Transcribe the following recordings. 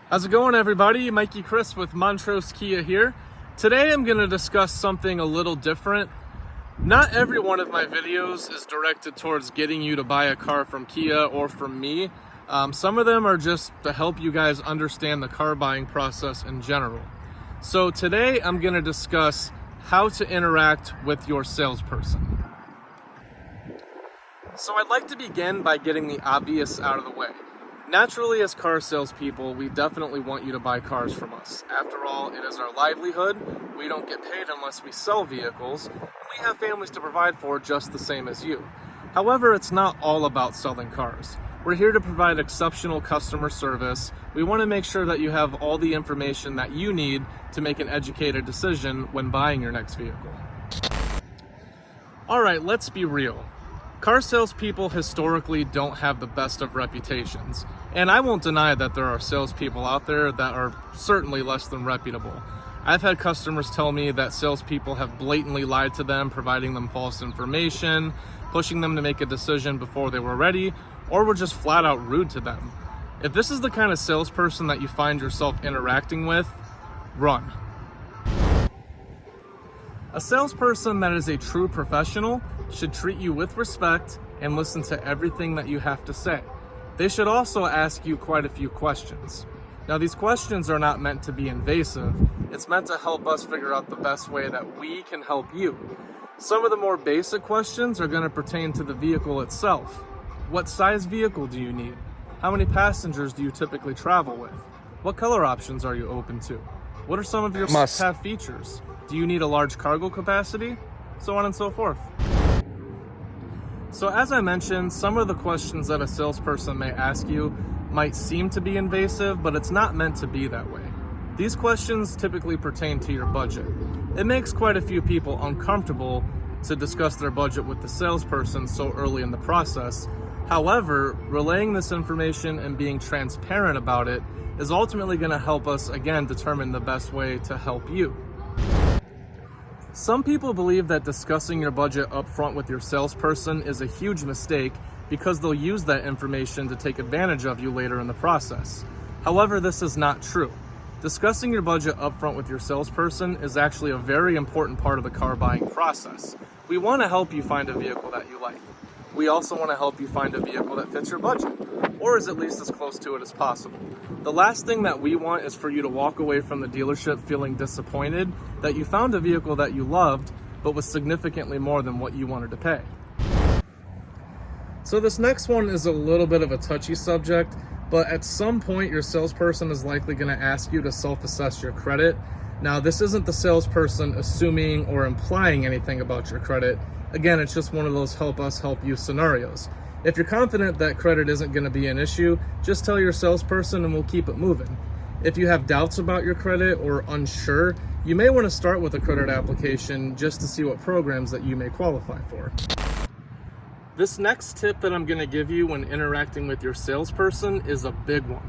How's it going, everybody? Mikey Chris with Montrose Kia here. Today I'm going to discuss something a little different. Not every one of my videos is directed towards getting you to buy a car from Kia or from me. Some of them are just to help you guys understand the car buying process in general. So today I'm going to discuss how to interact with your salesperson. So I'd like to begin by getting the obvious out of the way. Naturally, as car salespeople, we definitely want you to buy cars from us. After all, it is our livelihood. We don't get paid unless we sell vehicles. We have families to provide for just the same as you. However, it's not all about selling cars. We're here to provide exceptional customer service. We want to make sure that you have all the information that you need to make an educated decision when buying your next vehicle. All right, let's be real. Car salespeople historically don't have the best of reputations, and I won't deny that there are salespeople out there that are certainly less than reputable. I've had customers tell me that salespeople have blatantly lied to them, providing them false information, pushing them to make a decision before they were ready, or were just flat out rude to them. If this is the kind of salesperson that you find yourself interacting with, run. A salesperson that is a true professional should treat you with respect and listen to everything that you have to say. They should also ask you quite a few questions. Now, these questions are not meant to be invasive. It's meant to help us figure out the best way that we can help you. Some of the more basic questions are going to pertain to the vehicle itself. What size vehicle do you need? How many passengers do you typically travel with? What color options are you open to? What are some of your must-have features? Do you need a large cargo capacity? So on and so forth. So as I mentioned, some of the questions that a salesperson may ask you might seem to be invasive, but it's not meant to be that way. These questions typically pertain to your budget. It makes quite a few people uncomfortable to discuss their budget with the salesperson so early in the process. However, relaying this information and being transparent about it is ultimately going to help us, again, determine the best way to help you. Some people believe that discussing your budget up front with your salesperson is a huge mistake because they'll use that information to take advantage of you later in the process. However, this is not true. Discussing your budget up front with your salesperson is actually a very important part of the car buying process. We want to help you find a vehicle that you like. We also want to help you find a vehicle that fits your budget, or is at least as close to it as possible. The last thing that we want is for you to walk away from the dealership feeling disappointed that you found a vehicle that you loved, but was significantly more than what you wanted to pay. So this next one is a little bit of a touchy subject, but at some point your salesperson is likely going to ask you to self-assess your credit. Now, this isn't the salesperson assuming or implying anything about your credit. Again, it's just one of those help us help you scenarios. If you're confident that credit isn't going to be an issue, just tell your salesperson and we'll keep it moving. If you have doubts about your credit or unsure, you may want to start with a credit application just to see what programs that you may qualify for. This next tip that I'm going to give you when interacting with your salesperson is a big one.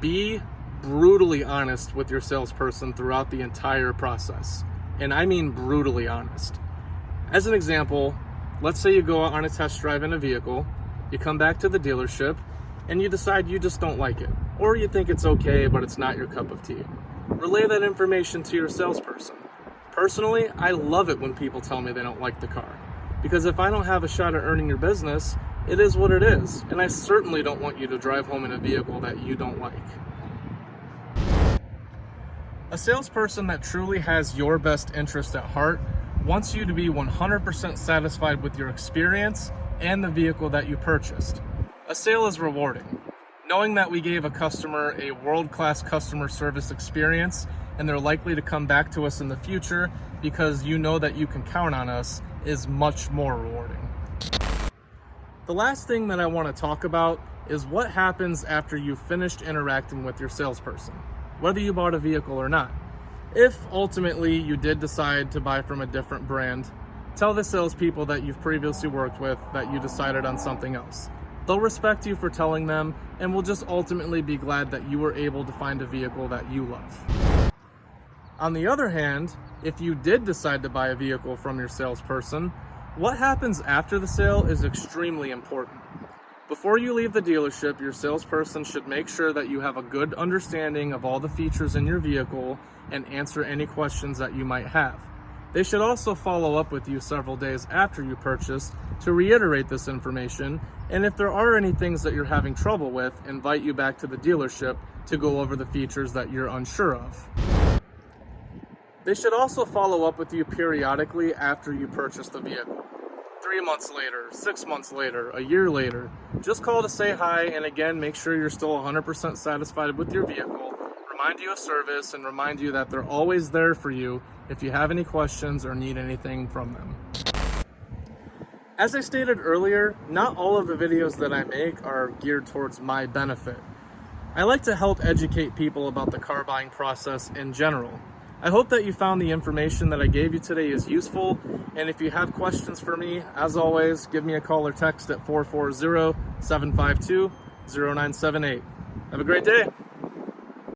Be brutally honest with your salesperson throughout the entire process. And I mean brutally honest. As an example, let's say you go out on a test drive in a vehicle, you come back to the dealership, and you decide you just don't like it, or you think it's okay, but it's not your cup of tea. Relay that information to your salesperson. Personally, I love it when people tell me they don't like the car, because if I don't have a shot at earning your business, it is what it is, and I certainly don't want you to drive home in a vehicle that you don't like. A salesperson that truly has your best interest at heart wants you to be 100% satisfied with your experience and the vehicle that you purchased. A sale is rewarding. Knowing that we gave a customer a world-class customer service experience and they're likely to come back to us in the future because you know that you can count on us is much more rewarding. The last thing that I want to talk about is what happens after you've finished interacting with your salesperson, whether you bought a vehicle or not. If ultimately you did decide to buy from a different brand, tell the salespeople that you've previously worked with that you decided on something else. They'll respect you for telling them and will just ultimately be glad that you were able to find a vehicle that you love. On the other hand, if you did decide to buy a vehicle from your salesperson, what happens after the sale is extremely important. Before you leave the dealership, your salesperson should make sure that you have a good understanding of all the features in your vehicle and answer any questions that you might have. They should also follow up with you several days after you purchase to reiterate this information, and if there are any things that you're having trouble with, invite you back to the dealership to go over the features that you're unsure of. They should also follow up with you periodically after you purchase the vehicle. 3 months later, 6 months later, a year later. Just call to say hi, and again, make sure you're still 100% satisfied with your vehicle, remind you of service, and remind you that they're always there for you if you have any questions or need anything from them. As I stated earlier, not all of the videos that I make are geared towards my benefit. I like to help educate people about the car buying process in general. I hope that you found the information that I gave you today is useful, and if you have questions for me, as always, give me a call or text at 440-752-0978. Have a great day.